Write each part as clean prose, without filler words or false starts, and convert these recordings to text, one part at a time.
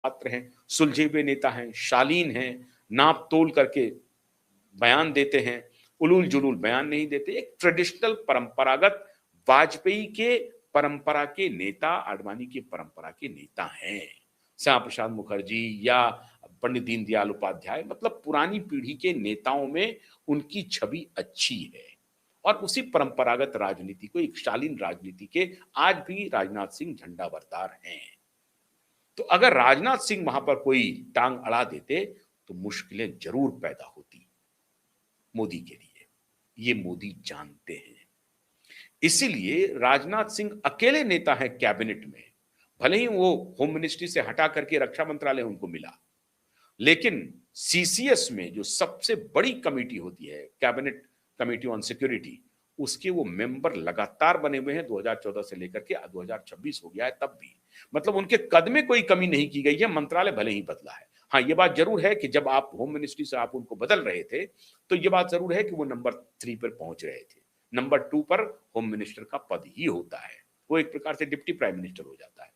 पात्र हैं, सुलझे हुए नेता हैं, शालीन हैं, नाप तोल करके बयान देते हैं, उलूल-जुलूल बयान नहीं देते। एक ट्रेडिशनल परंपरागत वाजपेयी के परंपरा के नेता, आडवाणी की परंपरा के नेता हैं। श्यामा प्रसाद मुखर्जी या पंडित दीनदयाल उपाध्याय, मतलब पुरानी पीढ़ी के नेताओं में उनकी छवि अच्छी है और उसी परंपरागत राजनीति को, एक शालीन राजनीति के आज भी राजनाथ सिंह झंडाबरदार हैं। तो अगर राजनाथ सिंह वहां पर कोई टांग अड़ा देते तो मुश्किलें जरूर पैदा होती मोदी के लिए। ये मोदी जानते हैं। इसीलिए राजनाथ सिंह अकेले नेता हैं कैबिनेट में। भले ही वो होम मिनिस्ट्री से हटा करके रक्षा मंत्रालय उनको मिला, लेकिन सीसीएस में जो सबसे बड़ी कमेटी होती है, कैबिनेट कमेटी ऑन सिक्योरिटी, उसके वो मेंबर लगातार बने हुए हैं 2014 से लेकर के 2026 हो गया है तब भी। मतलब उनके कद में कोई कमी नहीं की गई है, मंत्रालय भले ही बदला है। हाँ, ये बात जरूर है कि जब आप होम मिनिस्ट्री से आप उनको बदल रहे थे, तो ये बात जरूर है कि वो नंबर 3 पर पहुंच रहे थे। नंबर 2 पर होम मिनिस्टर का पद ही होता है, वो एक प्रकार से डिप्टी प्राइम मिनिस्टर हो जाता है।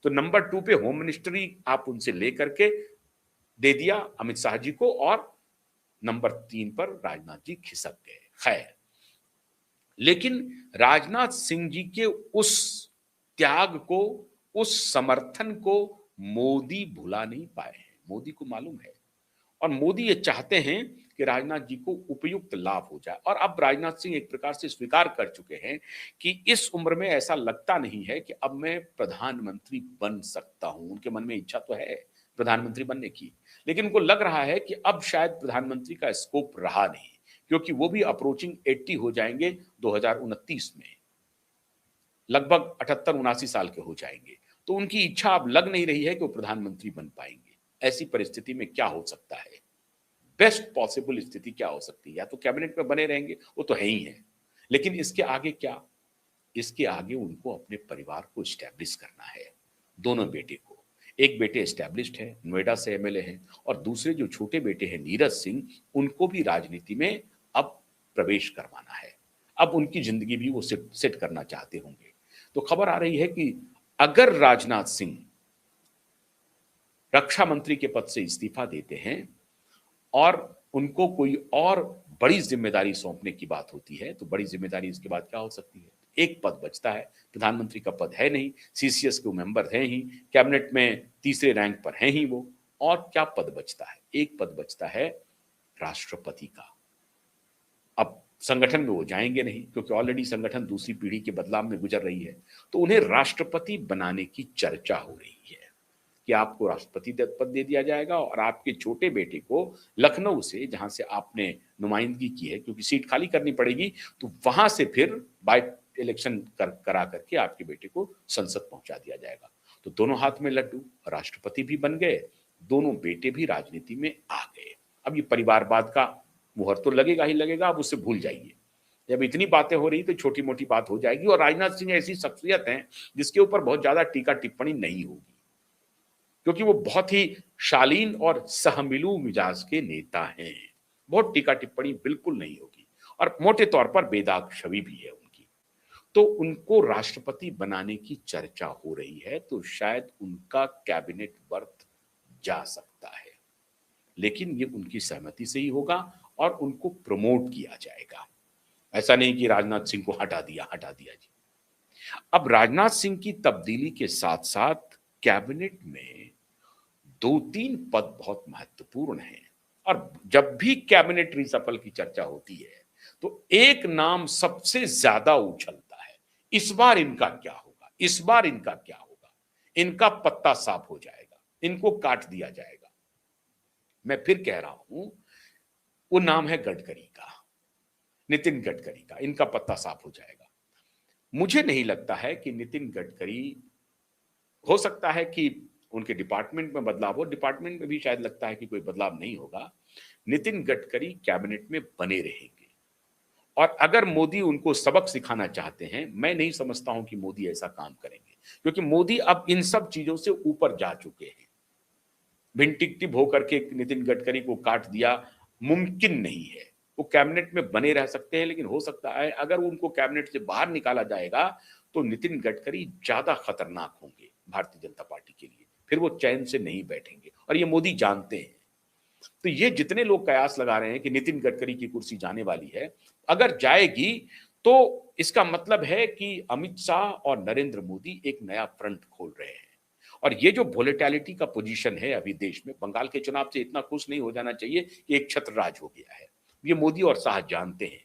तो नंबर 2 पे होम मिनिस्ट्री आप उनसे लेकर के दे दिया अमित शाह जी को, और नंबर 3 पर राजनाथ जी खिसक गए। खैर, लेकिन राजनाथ सिंह जी के उस त्याग को, उस समर्थन को मोदी भुला नहीं पाए हैं। मोदी को मालूम है और मोदी ये चाहते हैं कि राजनाथ जी को उपयुक्त लाभ हो जाए। और अब राजनाथ सिंह एक प्रकार से स्वीकार कर चुके हैं कि इस उम्र में ऐसा लगता नहीं है कि अब मैं प्रधानमंत्री बन सकता हूं। उनके मन में इच्छा तो है प्रधानमंत्री बनने की, लेकिन उनको लग रहा है कि अब शायद प्रधानमंत्री का स्कोप रहा नहीं, क्योंकि वो भी अप्रोचिंग 80 हो जाएंगे 2029 में, लगभग 78-79 साल के हो जाएंगे। तो उनकी इच्छा अब लग नहीं रही है कि वो प्रधानमंत्री बन पाएंगे। ऐसी परिस्थिति में क्या हो सकता है, बेस्ट पॉसिबल स्थिति क्या हो सकती है? या तो कैबिनेट में बने रहेंगे, वो तो है ही है, लेकिन इसके आगे क्या? इसके आगे उनको अपने परिवार को स्टैब्लिश करना है, दोनों बेटे को। एक बेटे एस्टैब्लिश्ड है, नोएडा से एमएलए हैं, और दूसरे जो छोटे बेटे हैं नीरज सिंह, उनको भी राजनीति में अब प्रवेश करवाना है। अब उनकी जिंदगी भी वो सेट करना चाहते होंगे। तो खबर आ रही है कि अगर राजनाथ सिंह रक्षा मंत्री के पद से इस्तीफा देते हैं और उनको कोई और बड़ी जिम्मेदारी सौंपने की बात होती है, तो बड़ी जिम्मेदारी इसके बाद क्या हो सकती है? एक पद बचता है, प्रधानमंत्री का पद है नहीं, सीसीएस के मेंबर हैं ही, कैबिनेट में तीसरे रैंक पर हैं ही वो, और क्या पद बचता है? एक पद बचता है राष्ट्रपति का। अब संगठन में वो जाएंगे नहीं, क्योंकि ऑलरेडी संगठन दूसरी पीढ़ी के बदलाव में गुजर रही है, तो उन्हें राष्ट्रपति बनाने की चर्चा हो रही है कि आपको राष्ट्रपति पद दे दिया जाएगा और आपके छोटे बेटे को लखनऊ से, जहां से आपने नुमाइंदगी की है, क्योंकि सीट खाली करनी पड़ेगी, तो वहां से फिर बाय इलेक्शन करा करके आपके बेटे को संसद पहुंचा दिया जाएगा। तो दोनों हाथ में लड्डू, राष्ट्रपति भी बन गए, दोनों बेटे भी राजनीति में आ गए। अब ये परिवारवाद का मुहर तो लगेगा ही लगेगा, अब उससे भूल जाइए। जब इतनी बातें हो रही तो छोटी मोटी बात हो जाएगी, और राजनाथ सिंह ऐसी शख्सियत हैं जिसके ऊपर बहुत ज्यादा टीका टिप्पणी नहीं होगी, क्योंकि वो बहुत ही शालीन और सहमिलू मिजाज के नेता हैं। बहुत टीका टिप्पणी बिल्कुल नहीं होगी, और मोटे तौर पर बेदाग छवि भी है उनकी। तो उनको राष्ट्रपति बनाने की चर्चा हो रही है, तो शायद उनका कैबिनेट बर्थ जा सकता है, लेकिन ये उनकी सहमति से ही होगा और उनको प्रमोट किया जाएगा। ऐसा नहीं कि राजनाथ सिंह को हटा दिया जी। अब राजनाथ सिंह की तब्दीली के साथ साथ कैबिनेट में 2-3 पद बहुत महत्वपूर्ण हैं, और जब भी कैबिनेट रिसफल की चर्चा होती है तो एक नाम सबसे ज्यादा उछलता है, इस बार इनका क्या होगा, इस बार इनका क्या होगा, इनका पत्ता साफ हो जाएगा, इनको काट दिया जाएगा। मैं फिर कह रहा हूं, वो नाम है गडकरी का, नितिन गडकरी का। इनका पत्ता साफ हो जाएगा। मुझे नहीं लगता है कि नितिन गडकरी, हो सकता है कि उनके डिपार्टमेंट में बदलाव हो, डिपार्टमेंट में भी शायद लगता है कि कोई बदलाव नहीं होगा। नितिन गडकरी कैबिनेट में बने रहेंगे, और अगर मोदी उनको सबक सिखाना चाहते हैं, मैं नहीं समझता हूं कि मोदी ऐसा काम करेंगे, क्योंकि मोदी अब इन सब चीजों से ऊपर जा चुके हैं। भिंटिक टिप होकर के नितिन गडकरी को काट दिया मुमकिन नहीं है। वो कैबिनेट में बने रह सकते हैं, लेकिन हो सकता है अगर उनको कैबिनेट से बाहर निकाला जाएगा तो नितिन गडकरी ज्यादा खतरनाक होंगे भारतीय जनता पार्टी के लिए। फिर वो चैन से नहीं बैठेंगे और ये मोदी जानते हैं। तो ये जितने लोग कयास लगा रहे हैं कि नितिन गडकरी की कुर्सी जाने वाली है, अगर जाएगी तो इसका मतलब है कि अमित शाह और नरेंद्र मोदी एक नया फ्रंट खोल रहे हैं। और ये जो वोलेटिलिटी का पोजीशन है अभी देश में, बंगाल के चुनाव से इतना खुश नहीं हो जाना चाहिए कि एक छत्र राज हो गया है। ये मोदी और शाह जानते हैं,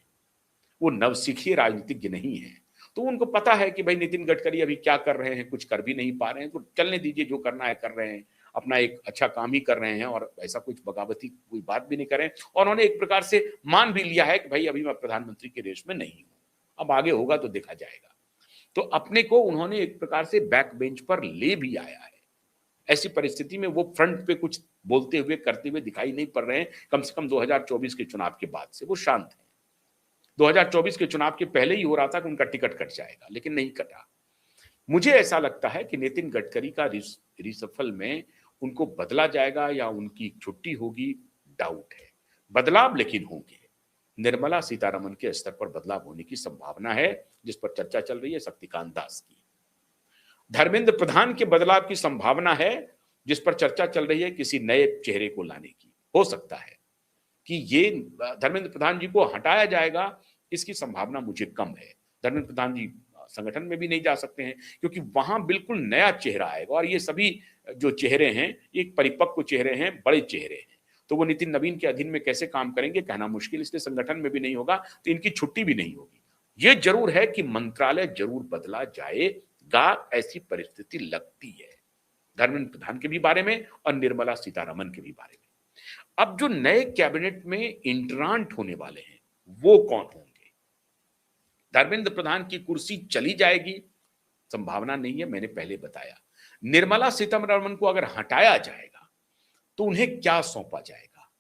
वो नवसिखिए राजनीतिज्ञ नहीं है। तो उनको पता है कि भाई नितिन गडकरी अभी क्या कर रहे हैं, कुछ कर भी नहीं पा रहे हैं, तो चलने दीजिए, जो करना है कर रहे हैं, अपना एक अच्छा काम ही कर रहे हैं और ऐसा कुछ बगावती कोई बात भी नहीं कर रहे हैं। और उन्होंने एक प्रकार से मान भी लिया है कि भाई अभी मैं प्रधानमंत्री के रेस में नहीं हूं, अब आगे होगा तो देखा जाएगा। तो अपने को उन्होंने एक प्रकार से बैक बेंच पर ले भी आया है। ऐसी परिस्थिति में वो फ्रंट पे कुछ बोलते हुए करते हुए दिखाई नहीं पड़ रहे हैं। कम से कम 2024 के चुनाव के बाद से वो शांत है। 2024 के चुनाव के पहले ही हो रहा था कि उनका टिकट कट जाएगा, लेकिन नहीं कटा। मुझे ऐसा लगता है कि नितिन गडकरी का रिसफल में उनको बदला जाएगा या उनकी छुट्टी होगी, डाउट है। बदलाव लेकिन होंगे। निर्मला सीतारमण के स्तर पर बदलाव होने की संभावना है, जिस पर चर्चा चल रही है शक्तिकांत दास की। धर्मेंद्र प्रधान के बदलाव की संभावना है, जिस पर चर्चा चल रही है किसी नए चेहरे को लाने की। हो सकता है कि ये धर्मेंद्र प्रधान जी को हटाया जाएगा, इसकी संभावना मुझे कम है। धर्मेंद्र प्रधान जी संगठन में भी नहीं जा सकते हैं, क्योंकि वहां बिल्कुल नया चेहरा आएगा और ये सभी जो चेहरे हैं, एक परिपक्व चेहरे हैं, बड़े चेहरे हैं। तो वो नितिन नवीन के अधीन में कैसे काम करेंगे कहना मुश्किल, इसलिए संगठन में भी नहीं होगा, तो इनकी छुट्टी भी नहीं होगी। ये जरूर है कि मंत्रालय जरूर बदला जाएगा, ऐसी परिस्थिति लगती है धर्मेंद्र प्रधान के भी बारे में और निर्मला सीतारमण के भी बारे में। अब जो नए कैबिनेट में इंटरांट होने वाले हैं वो कौन होंगे? धर्मेंद्र प्रधान की कुर्सी चली जाएगी, संभावना नहीं है, मैंने पहले बताया। निर्मला सीतारमण को अगर हटाया जाएगा तो उन्हें क्या सौंपा जाएगा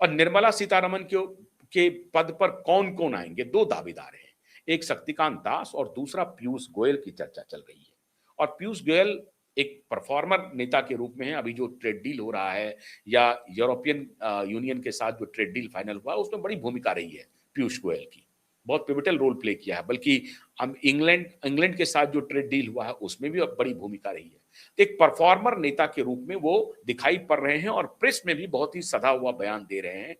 और निर्मला सीतारमण के पद पर कौन कौन आएंगे? दो दावेदार हैं, एक शक्तिकांत दास और दूसरा पीयूष गोयल की चर्चा चल रही है। और पीयूष गोयल एक परफॉर्मर नेता के रूप में है। अभी जो ट्रेड डील हो रहा है या यूरोपियन यूनियन के साथ जो ट्रेड डील फाइनल हुआ, उसमें बड़ी भूमिका रही है पीयूष गोयल की, बहुत पिवटल रोल प्ले किया है। बल्कि हम इंग्लैंड के साथ जो ट्रेड डील हुआ है उसमें भी बड़ी भूमिका रही है। तो एक परफॉर्मर नेता के रूप में वो दिखाई पड़ रहे हैं और प्रेस में भी बहुत ही सधा हुआ बयान दे रहे हैं।